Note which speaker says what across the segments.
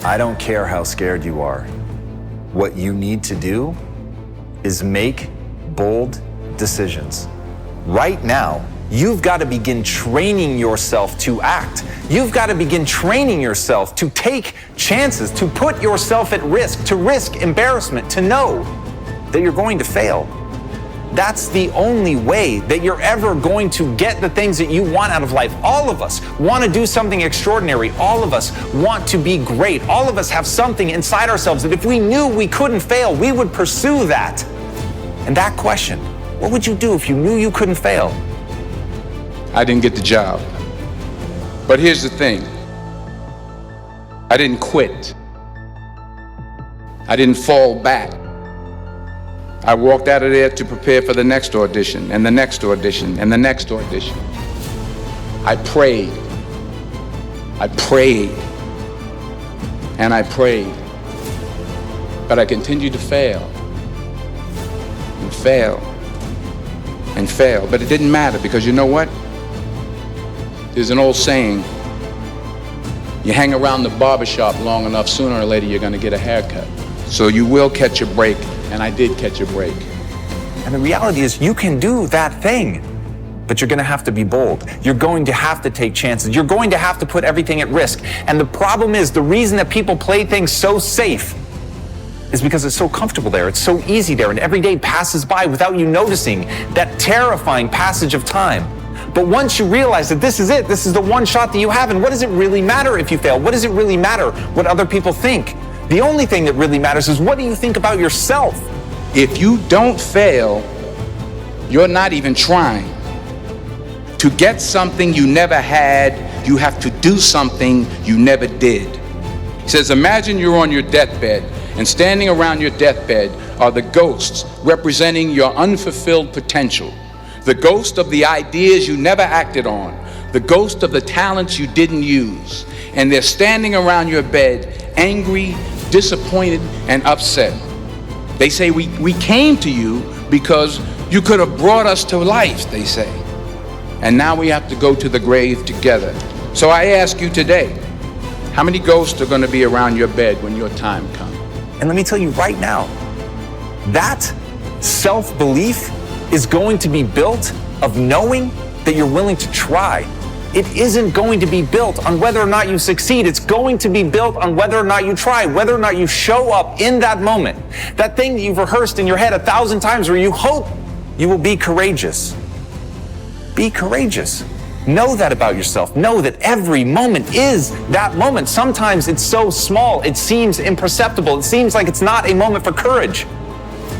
Speaker 1: I don't care how scared you are. What you need to do is make bold decisions. Right now, you've got to begin training yourself to act. You've got to begin training yourself to take chances, to put yourself at risk, to risk embarrassment, to know that you're going to fail. That's the only way that you're ever going to get the things that you want out of life. All of us want to do something extraordinary. All of us want to be great. All of us have something inside ourselves that if we knew we couldn't fail, we would pursue that. And that question, what would you do if you knew you couldn't fail?
Speaker 2: I didn't get the job. But here's the thing. I didn't quit. I didn't fall back. I walked out of there to prepare for the next audition, and the next audition, and the next audition. I prayed. I prayed. And I prayed. But I continued to fail. And fail. And fail. But it didn't matter, because you know what? There's an old saying, you hang around the barbershop long enough, sooner or later you're going to get a haircut. So you will catch a break, and I did catch a break.
Speaker 1: And the reality is you can do that thing, but you're going to have to be bold. You're going to have to take chances. You're going to have to put everything at risk. And the problem is, the reason that people play things so safe is because it's so comfortable there. It's so easy there, and every day passes by without you noticing that terrifying passage of time. But once you realize that this is it, this is the one shot that you have, and what does it really matter if you fail? What does it really matter what other people think? The only thing that really matters is, what do you think about yourself?
Speaker 2: If you don't fail, you're not even trying. To get something you never had, you have to do something you never did. He says, imagine you're on your deathbed, and standing around your deathbed are the ghosts representing your unfulfilled potential. The ghost of the ideas you never acted on, the ghost of the talents you didn't use. And they're standing around your bed, angry, disappointed, and upset. They say, we came to you because you could have brought us to life, they say. And now we have to go to the grave together. So I ask you today, how many ghosts are going to be around your bed when your time comes?
Speaker 1: And let me tell you right now, that self-belief is going to be built of knowing that you're willing to try. It isn't going to be built on whether or not you succeed. It's going to be built on whether or not you try, whether or not you show up in that moment. That thing that you've rehearsed in your head 1,000 times where you hope you will be courageous. Be courageous. Know that about yourself. Know that every moment is that moment. Sometimes it's so small, it seems imperceptible. It seems like it's not a moment for courage.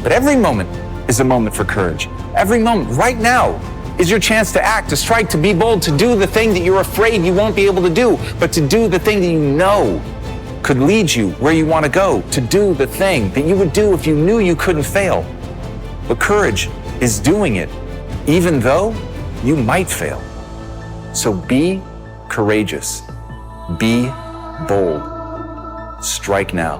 Speaker 1: But every moment is a moment for courage. Every moment, right now, is your chance to act, to strike, to be bold, to do the thing that you're afraid you won't be able to do, but to do the thing that you know could lead you where you want to go, to do the thing that you would do if you knew you couldn't fail. But courage is doing it, even though you might fail. So be courageous. Be bold. Strike now.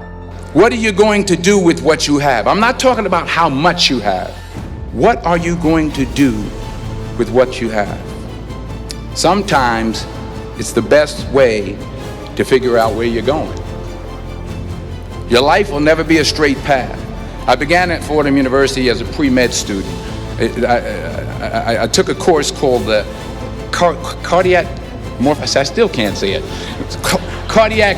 Speaker 2: What are you going to do with what you have? I'm not talking about how much you have. What are you going to do with what you have? Sometimes it's the best way to figure out where you're going. Your life will never be a straight path. I began at Fordham University as a pre-med student. I took a course called the cardiac morphogenesis. I still can't say it. Cardiac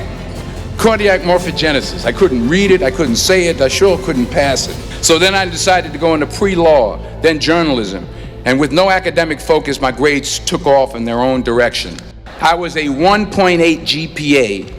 Speaker 2: morphogenesis. I couldn't read it, I couldn't say it, I sure couldn't pass it. So then I decided to go into pre-law, then journalism. And with no academic focus, my grades took off in their own direction. I was a 1.8 GPA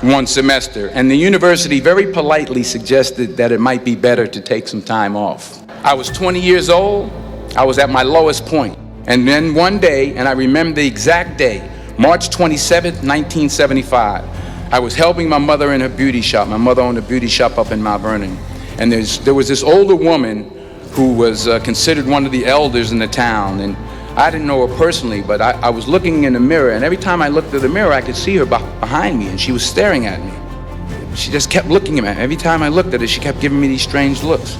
Speaker 2: one semester, and the university very politely suggested that it might be better to take some time off. I was 20 years old, I was at my lowest point. And then one day, and I remember the exact day, March 27th, 1975, I was helping my mother in her beauty shop. My mother owned a beauty shop up in Mount Vernon. And there was this older woman who was considered one of the elders in the town. And I didn't know her personally, but I was looking in the mirror, and every time I looked at the mirror, I could see her behind me, and she was staring at me. She just kept looking at me. Every time I looked at her, she kept giving me these strange looks.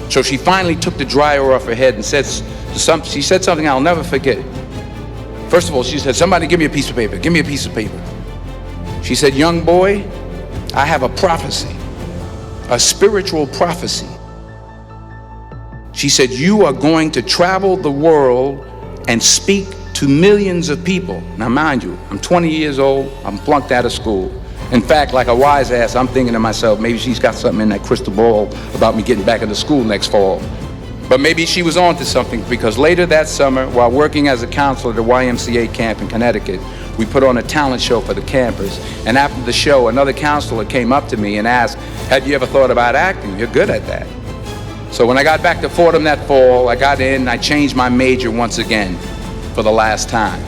Speaker 2: So she finally took the dryer off her head and she said something I'll never forget. First of all, she said, "Somebody give me a piece of paper, give me a piece of paper." She said, "Young boy, I have a prophecy, a spiritual prophecy. She said, you are going to travel the world and speak to millions of people. Now, mind you, I'm 20 years old, I'm flunked out of school. In fact, like a wise ass, I'm thinking to myself, maybe she's got something in that crystal ball about me getting back into school next fall. But maybe she was on to something, because later that summer, while working as a counselor at the YMCA camp in Connecticut, we put on a talent show for the campers. And after the show, another counselor came up to me and asked, have you ever thought about acting? You're good at that. So when I got back to Fordham that fall, I got in and I changed my major once again for the last time.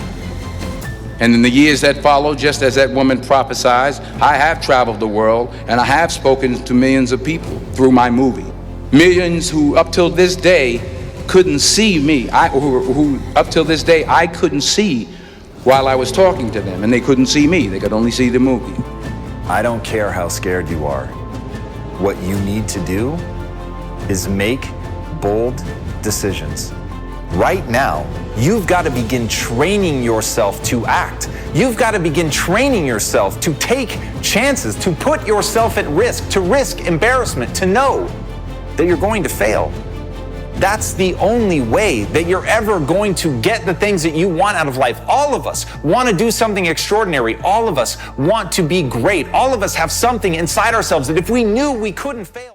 Speaker 2: And in the years that followed, just as that woman prophesied, I have traveled the world and I have spoken to millions of people through my movie. Millions who up till this day couldn't see me, who up till this day I couldn't see while I was talking to them, and they couldn't see me, they could only see the movie.
Speaker 1: I don't care how scared you are. What you need to do is make bold decisions. Right now, you've got to begin training yourself to act. You've got to begin training yourself to take chances, to put yourself at risk, to risk embarrassment, to know that you're going to fail. That's the only way that you're ever going to get the things that you want out of life. All of us want to do something extraordinary. All of us want to be great. All of us have something inside ourselves that if we knew we couldn't fail.